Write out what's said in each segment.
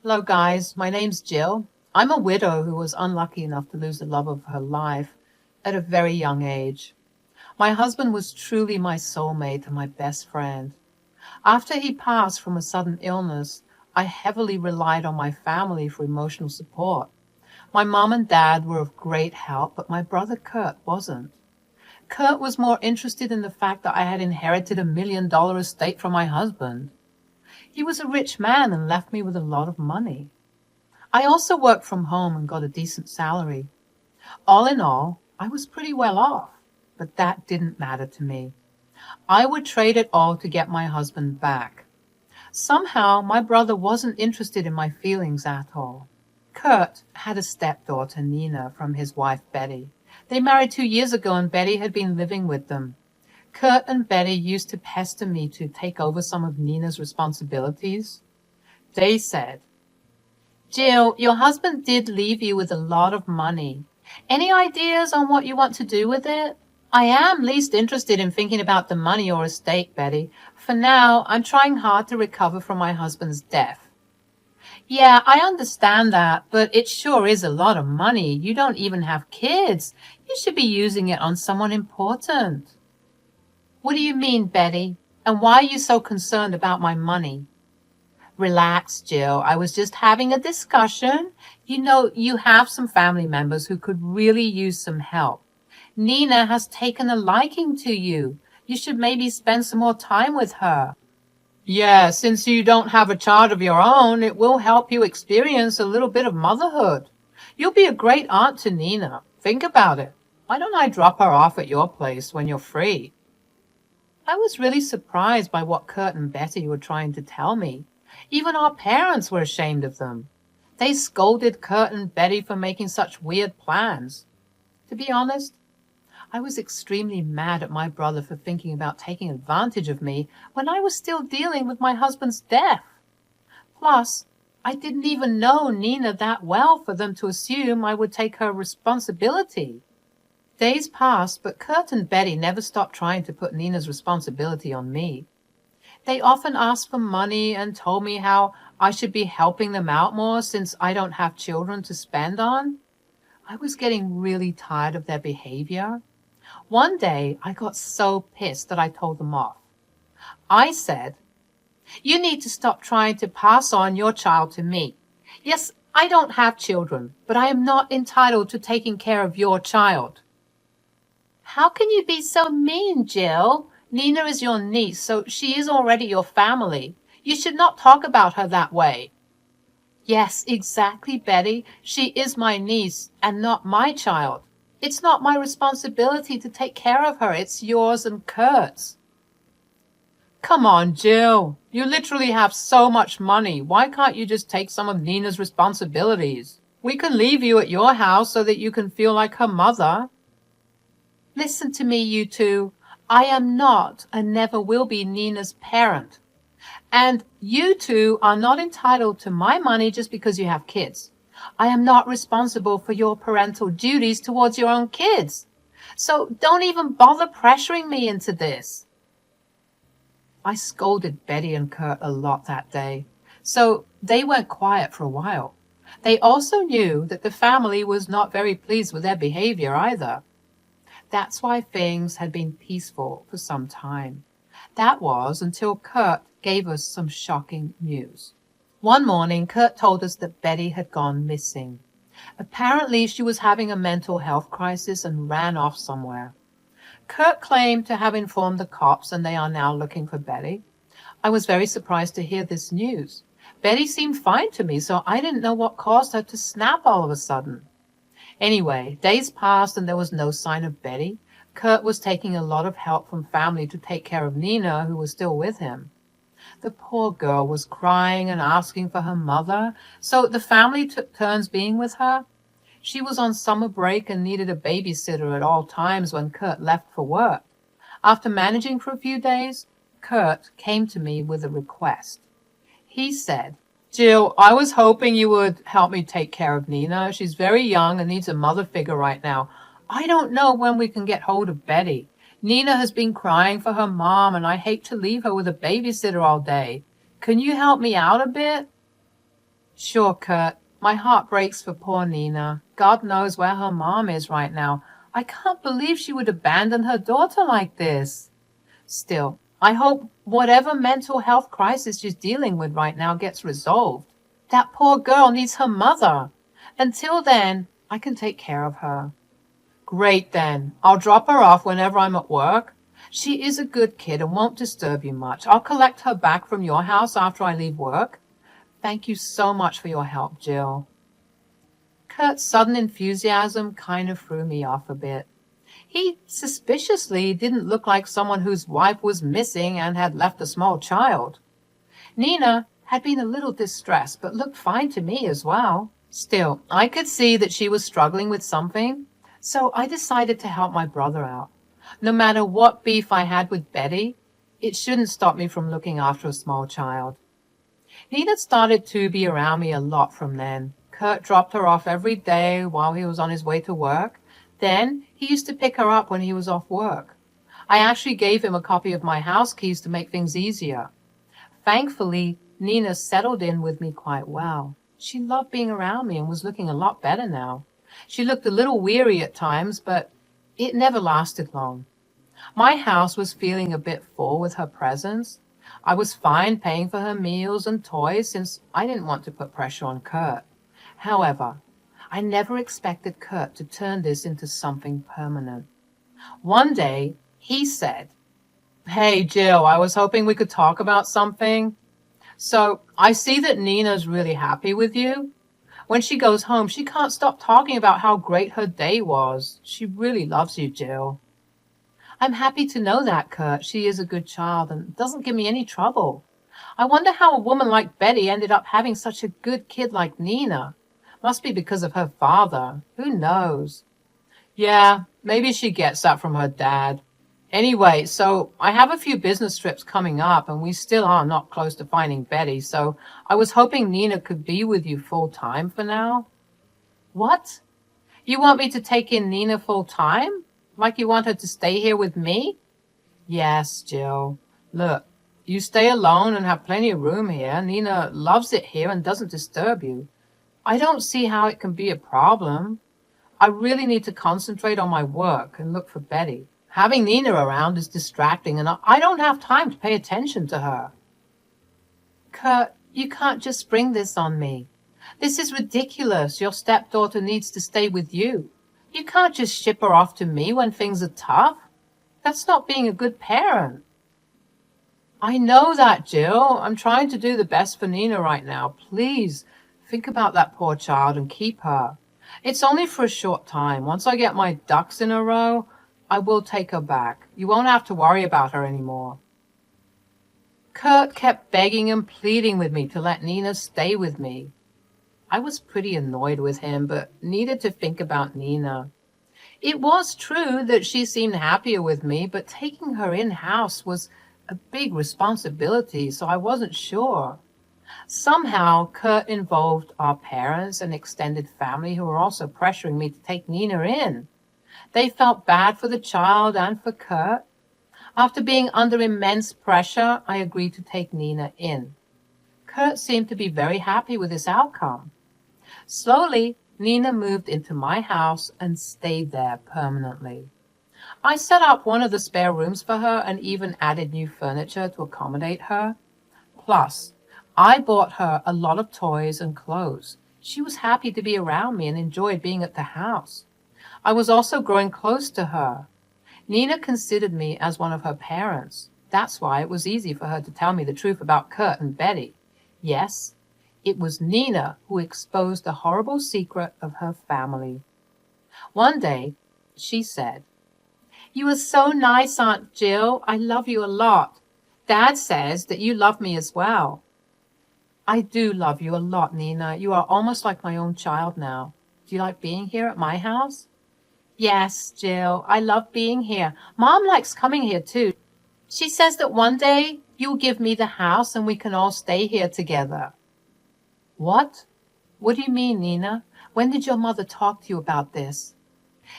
Hello, guys. My name's Jill. I'm a widow who was unlucky enough to lose the love of her life at a very young age. My husband was truly my soulmate and my best friend. After he passed from a sudden illness, I heavily relied on my family for emotional support. My mom and dad were of great help, but my brother Kurt wasn't. Kurt was more interested in the fact that I had inherited $1 million estate from my husband. He was a rich man and left me with a lot of money. I also worked from home and got a decent salary. All in all, I was pretty well off, but that didn't matter to me. I would trade it all to get my husband back. Somehow, my brother wasn't interested in my feelings at all. Kurt had a stepdaughter, Nina, from his wife, Betty. They married 2 years ago and Betty had been living with them. Kurt and Betty used to pester me to take over some of Nina's responsibilities. They said, "Jill, your husband did leave you with a lot of money. Any ideas on what you want to do with it?" "I am least interested in thinking about the money or estate, Betty. For now, I'm trying hard to recover from my husband's death." "Yeah, I understand that, but it sure is a lot of money. You don't even have kids. You should be using it on someone important." "What do you mean, Betty? And why are you so concerned about my money?" "Relax, Jill. I was just having a discussion. You know, you have some family members who could really use some help. Nina has taken a liking to you. You should maybe spend some more time with her." "Yeah, since you don't have a child of your own, it will help you experience a little bit of motherhood. You'll be a great aunt to Nina. Think about it. Why don't I drop her off at your place when you're free?" I was really surprised by what Kurt and Betty were trying to tell me. Even our parents were ashamed of them. They scolded Kurt and Betty for making such weird plans. To be honest, I was extremely mad at my brother for thinking about taking advantage of me when I was still dealing with my husband's death. Plus, I didn't even know Nina that well for them to assume I would take her responsibility. Days passed, but Kurt and Betty never stopped trying to put Nina's responsibility on me. They often asked for money and told me how I should be helping them out more since I don't have children to spend on. I was getting really tired of their behavior. One day, I got so pissed that I told them off. I said, "You need to stop trying to pass on your child to me. Yes, I don't have children, but I am not entitled to taking care of your child." "How can you be so mean, Jill? Nina is your niece, so she is already your family. You should not talk about her that way." "Yes, exactly, Betty. She is my niece and not my child. It's not my responsibility to take care of her. It's yours and Kurt's." "Come on, Jill. You literally have so much money. Why can't you just take some of Nina's responsibilities? We can leave you at your house so that you can feel like her mother." "Listen to me, you two. I am not and never will be Nina's parent. And you two are not entitled to my money just because you have kids. I am not responsible for your parental duties towards your own kids. So don't even bother pressuring me into this." I scolded Betty and Kurt a lot that day, so they went quiet for a while. They also knew that the family was not very pleased with their behavior either. That's why things had been peaceful for some time. That was until Kurt gave us some shocking news. One morning, Kurt told us that Betty had gone missing. Apparently, she was having a mental health crisis and ran off somewhere. Kurt claimed to have informed the cops and they are now looking for Betty. I was very surprised to hear this news. Betty seemed fine to me, so I didn't know what caused her to snap all of a sudden. Anyway, days passed and there was no sign of Betty. Kurt was taking a lot of help from family to take care of Nina, who was still with him. The poor girl was crying and asking for her mother, so the family took turns being with her. She was on summer break and needed a babysitter at all times when Kurt left for work. After managing for a few days, Kurt came to me with a request. He said, "Jill, I was hoping you would help me take care of Nina. She's very young and needs a mother figure right now. I don't know when we can get hold of Betty. Nina has been crying for her mom, and I hate to leave her with a babysitter all day. Can you help me out a bit?" Sure, Kurt. My heart breaks for poor Nina. God knows where her mom is right now. I can't believe she would abandon her daughter like this. Still, I hope whatever mental health crisis she's dealing with right now gets resolved. That poor girl needs her mother. Until then, I can take care of her. Great then. I'll drop her off whenever I'm at work. She is a good kid and won't disturb you much. I'll collect her back from your house after I leave work. Thank you so much for your help, Jill. Kurt's sudden enthusiasm kind of threw me off a bit. He suspiciously didn't look like someone whose wife was missing and had left a small child. Nina had been a little distressed, but looked fine to me as well. Still, I could see that she was struggling with something, so I decided to help my brother out. No matter what beef I had with Betty, it shouldn't stop me from looking after a small child. Nina started to be around me a lot from then. Kurt dropped her off every day while he was on his way to work. Then he used to pick her up when he was off work. I actually gave him a copy of my house keys to make things easier. Thankfully, Nina settled in with me quite well. She loved being around me and was looking a lot better now. She looked a little weary at times, but it never lasted long. My house was feeling a bit full with her presence. I was fine paying for her meals and toys since I didn't want to put pressure on Kurt. However, I never expected Kurt to turn this into something permanent. One day, he said, "Hey, Jill, I was hoping we could talk about something. So, I see that Nina's really happy with you. When she goes home, she can't stop talking about how great her day was. She really loves you, Jill." I'm happy to know that, Kurt. She is a good child and doesn't give me any trouble. I wonder how a woman like Betty ended up having such a good kid like Nina. Must be because of her father. Who knows? Yeah, maybe she gets that from her dad. Anyway, so I have a few business trips coming up and we still are not close to finding Betty, so I was hoping Nina could be with you full time for now. What? You want me to take in Nina full time? Like you want her to stay here with me? Yes, Jill. Look, you stay alone and have plenty of room here. Nina loves it here and doesn't disturb you. I don't see how it can be a problem. I really need to concentrate on my work and look for Betty. Having Nina around is distracting and I don't have time to pay attention to her. Kurt, you can't just spring this on me. This is ridiculous. Your stepdaughter needs to stay with you. You can't just ship her off to me when things are tough. That's not being a good parent. I know that, Jill. I'm trying to do the best for Nina right now. Please, think about that poor child and keep her. It's only for a short time. Once I get my ducks in a row, I will take her back. You won't have to worry about her anymore. Kurt kept begging and pleading with me to let Nina stay with me. I was pretty annoyed with him, but needed to think about Nina. It was true that she seemed happier with me, but taking her in-house was a big responsibility, so I wasn't sure. Somehow, Kurt involved our parents and extended family who were also pressuring me to take Nina in. They felt bad for the child and for Kurt. After being under immense pressure, I agreed to take Nina in. Kurt seemed to be very happy with this outcome. Slowly, Nina moved into my house and stayed there permanently. I set up one of the spare rooms for her and even added new furniture to accommodate her. Plus, I bought her a lot of toys and clothes. She was happy to be around me and enjoyed being at the house. I was also growing close to her. Nina considered me as one of her parents. That's why it was easy for her to tell me the truth about Kurt and Betty. Yes, it was Nina who exposed the horrible secret of her family. One day, she said, "You are so nice, Aunt Jill. I love you a lot. Dad says that you love me as well." I do love you a lot, Nina. You are almost like my own child now. Do you like being here at my house? Yes, Jill, I love being here. Mom likes coming here too. She says that one day you'll give me the house and we can all stay here together. What? What do you mean, Nina? When did your mother talk to you about this?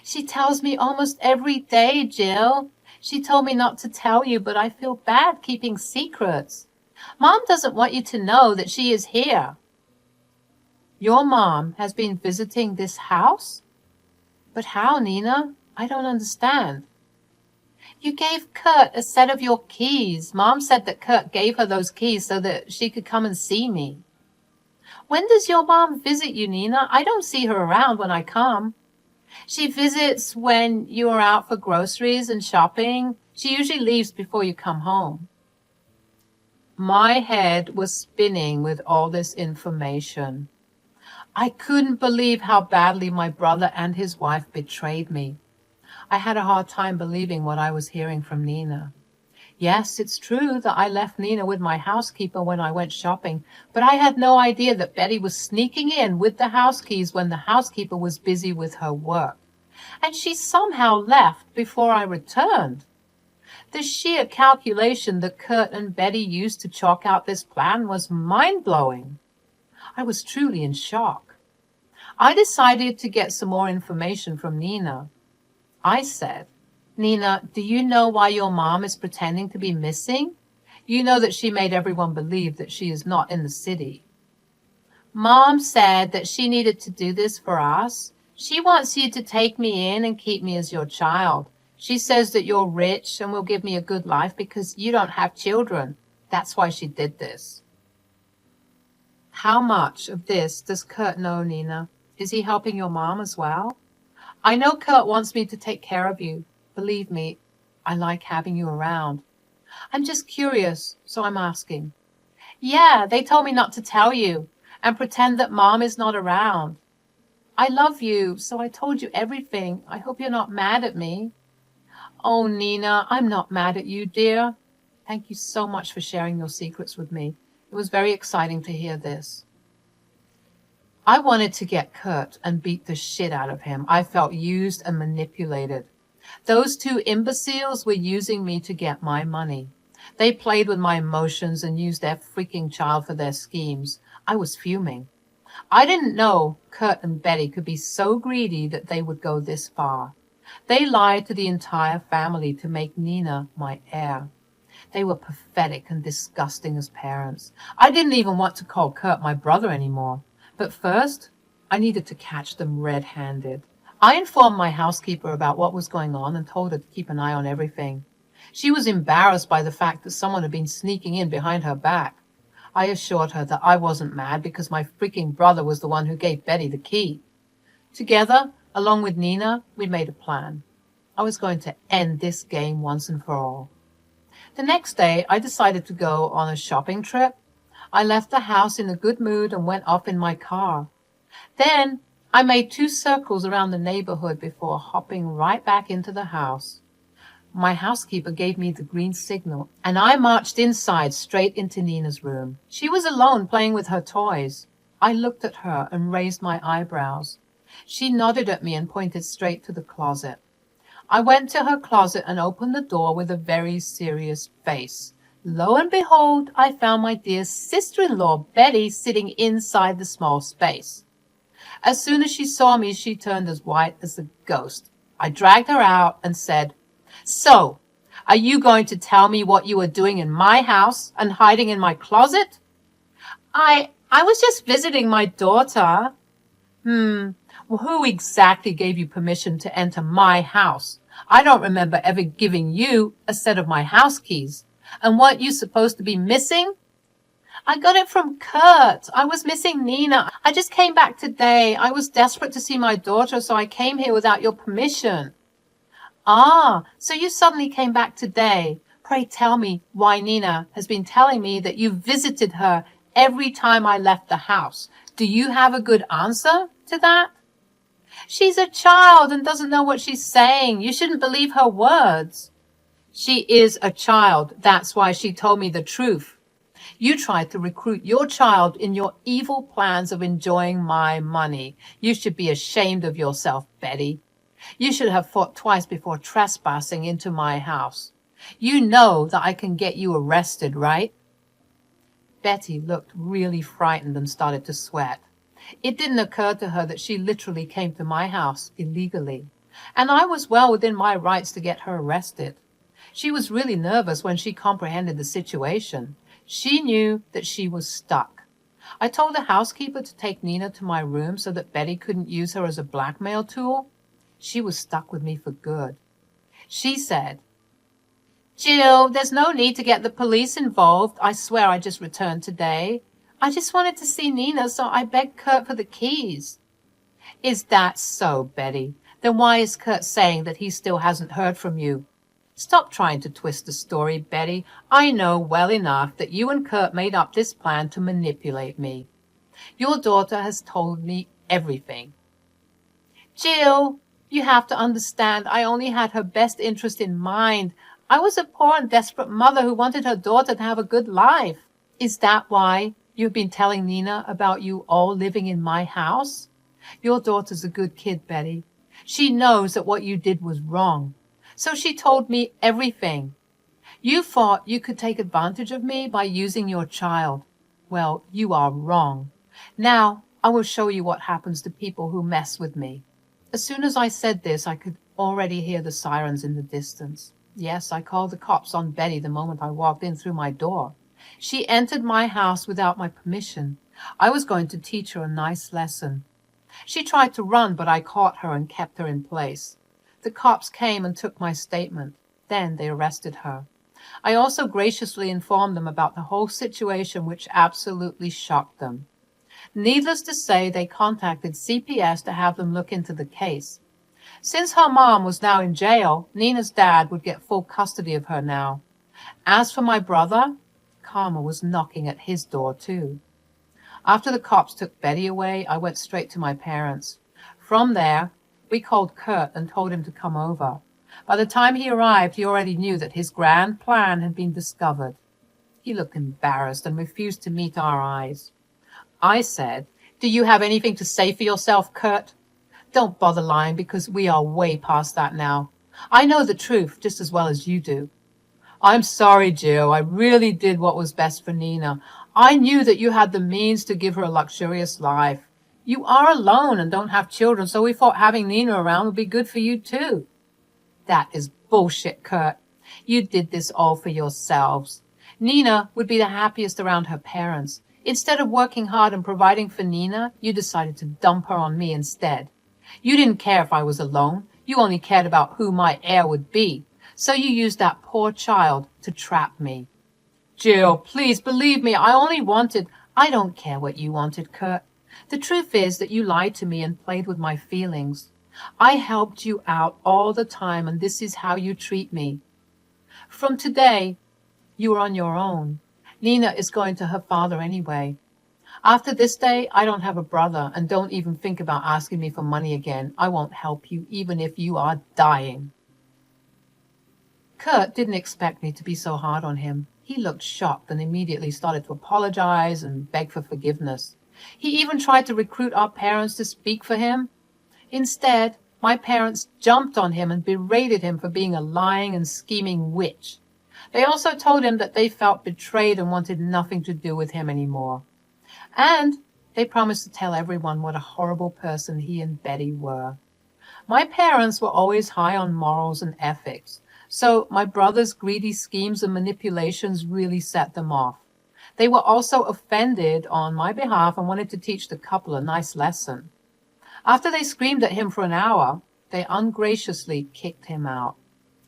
She tells me almost every day, Jill. She told me not to tell you, but I feel bad keeping secrets. Mom doesn't want you to know that she is here. Your mom has been visiting this house? But how, Nina? I don't understand. You gave Kurt a set of your keys. Mom said that Kurt gave her those keys so that she could come and see me. When does your mom visit you, Nina? I don't see her around when I come. She visits when you are out for groceries and shopping. She usually leaves before you come home. My head was spinning with all this information. I couldn't believe how badly my brother and his wife betrayed me. I had a hard time believing what I was hearing from Nina. Yes, it's true that I left Nina with my housekeeper when I went shopping, but I had no idea that Betty was sneaking in with the house keys when the housekeeper was busy with her work. And she somehow left before I returned. The sheer calculation that Kurt and Betty used to chalk out this plan was mind-blowing. I was truly in shock. I decided to get some more information from Nina. I said, Nina, do you know why your mom is pretending to be missing? You know that she made everyone believe that she is not in the city. Mom said that she needed to do this for us. She wants you to take me in and keep me as your child. She says that you're rich and will give me a good life because you don't have children. That's why she did this. How much of this does Kurt know, Nina? Is he helping your mom as well? I know Kurt wants me to take care of you. Believe me, I like having you around. I'm just curious, so I'm asking. Yeah, they told me not to tell you and pretend that Mom is not around. I love you, so I told you everything. I hope you're not mad at me. Oh, Nina, I'm not mad at you, dear. Thank you so much for sharing your secrets with me. It was very exciting to hear this. I wanted to get Kurt and beat the shit out of him. I felt used and manipulated. Those two imbeciles were using me to get my money. They played with my emotions and used their freaking child for their schemes. I was fuming. I didn't know Kurt and Betty could be so greedy that they would go this far. They lied to the entire family to make Nina my heir. They were pathetic and disgusting as parents. I didn't even want to call Kurt my brother anymore. But first, I needed to catch them red-handed. I informed my housekeeper about what was going on and told her to keep an eye on everything. She was embarrassed by the fact that someone had been sneaking in behind her back. I assured her that I wasn't mad because my freaking brother was the one who gave Betty the key. Together, along with Nina, we made a plan. I was going to end this game once and for all. The next day, I decided to go on a shopping trip. I left the house in a good mood and went off in my car. Then I made 2 circles around the neighborhood before hopping right back into the house. My housekeeper gave me the green signal, and I marched inside straight into Nina's room. She was alone playing with her toys. I looked at her and raised my eyebrows. She nodded at me and pointed straight to the closet. I went to her closet and opened the door with a very serious face. Lo and behold, I found my dear sister-in-law, Betty, sitting inside the small space. As soon as she saw me, she turned as white as a ghost. I dragged her out and said, So, are you going to tell me what you were doing in my house and hiding in my closet? I was just visiting my daughter. Well, who exactly gave you permission to enter my house? I don't remember ever giving you a set of my house keys. And weren't you supposed to be missing? I got it from Kurt. I was missing Nina. I just came back today. I was desperate to see my daughter, so I came here without your permission. Ah, so you suddenly came back today. Pray tell me why Nina has been telling me that you visited her every time I left the house. Do you have a good answer to that? She's a child and doesn't know what she's saying. You shouldn't believe her words. She is a child. That's why she told me the truth. You tried to recruit your child in your evil plans of enjoying my money. You should be ashamed of yourself, Betty. You should have thought twice before trespassing into my house. You know that I can get you arrested, right? Betty looked really frightened and started to sweat. It didn't occur to her that she literally came to my house illegally, and I was well within my rights to get her arrested. She was really nervous when she comprehended the situation. She knew that she was stuck. I told the housekeeper to take Nina to my room so that Betty couldn't use her as a blackmail tool. She was stuck with me for good. She said, "Jill, there's no need to get the police involved. I swear I just returned today. I just wanted to see Nina, so I begged Kurt for the keys." Is that so, Betty? Then why is Kurt saying that he still hasn't heard from you? Stop trying to twist the story, Betty. I know well enough that you and Kurt made up this plan to manipulate me. Your daughter has told me everything. Jill, you have to understand, I only had her best interest in mind. I was a poor and desperate mother who wanted her daughter to have a good life. Is that why you've been telling Nina about you all living in my house? Your daughter's a good kid, Betty. She knows that what you did was wrong. So she told me everything. You thought you could take advantage of me by using your child. Well, you are wrong. Now, I will show you what happens to people who mess with me. As soon as I said this, I could already hear the sirens in the distance. Yes, I called the cops on Betty the moment I walked in through my door. She entered my house without my permission. I was going to teach her a nice lesson. She tried to run, but I caught her and kept her in place. The cops came and took my statement. Then they arrested her. I also graciously informed them about the whole situation, which absolutely shocked them. Needless to say, they contacted CPS to have them look into the case. Since her mom was now in jail, Nina's dad would get full custody of her now. As for my brother, karma was knocking at his door too. After the cops took Betty away, I went straight to my parents. From there, we called Kurt and told him to come over. By the time he arrived, he already knew that his grand plan had been discovered. He looked embarrassed and refused to meet our eyes. I said, "Do you have anything to say for yourself, Kurt? Don't bother lying, because we are way past that now. I know the truth just as well as you do." "I'm sorry, Jill. I really did what was best for Nina. I knew that you had the means to give her a luxurious life. You are alone and don't have children, so we thought having Nina around would be good for you too." "That is bullshit, Kurt. You did this all for yourselves. Nina would be the happiest around her parents. Instead of working hard and providing for Nina, you decided to dump her on me instead. You didn't care if I was alone. You only cared about who my heir would be. So you used that poor child to trap me." "Jill, please believe me. I only wanted—" "I don't care what you wanted, Kurt. The truth is that you lied to me and played with my feelings. I helped you out all the time, and this is how you treat me. From today, you are on your own. Nina is going to her father anyway. After this day, I don't have a brother, and don't even think about asking me for money again. I won't help you, even if you are dying." Kurt didn't expect me to be so hard on him. He looked shocked and immediately started to apologize and beg for forgiveness. He even tried to recruit our parents to speak for him. Instead, my parents jumped on him and berated him for being a lying and scheming witch. They also told him that they felt betrayed and wanted nothing to do with him anymore. And they promised to tell everyone what a horrible person he and Betty were. My parents were always high on morals and ethics, so my brother's greedy schemes and manipulations really set them off. They were also offended on my behalf and wanted to teach the couple a nice lesson. After they screamed at him for an hour, they ungraciously kicked him out.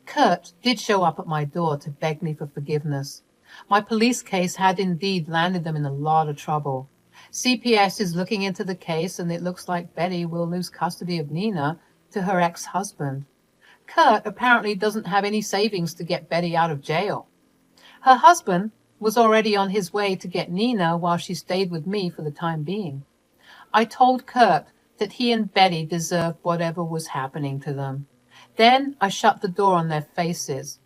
Kurt did show up at my door to beg me for forgiveness. My police case had indeed landed them in a lot of trouble. CPS is looking into the case, and it looks like Betty will lose custody of Nina to her ex-husband. Kurt apparently doesn't have any savings to get Betty out of jail. Her husband was already on his way to get Nina while she stayed with me for the time being. I told Kurt that he and Betty deserved whatever was happening to them. Then I shut the door on their faces.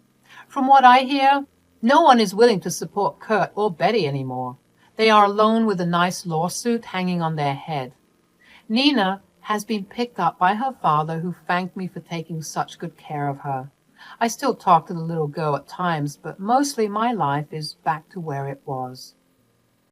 From what I hear, no one is willing to support Kurt or Betty anymore. They are alone with a nice lawsuit hanging on their head. Nina has been picked up by her father, who thanked me for taking such good care of her. I still talk to the little girl at times, but mostly my life is back to where it was.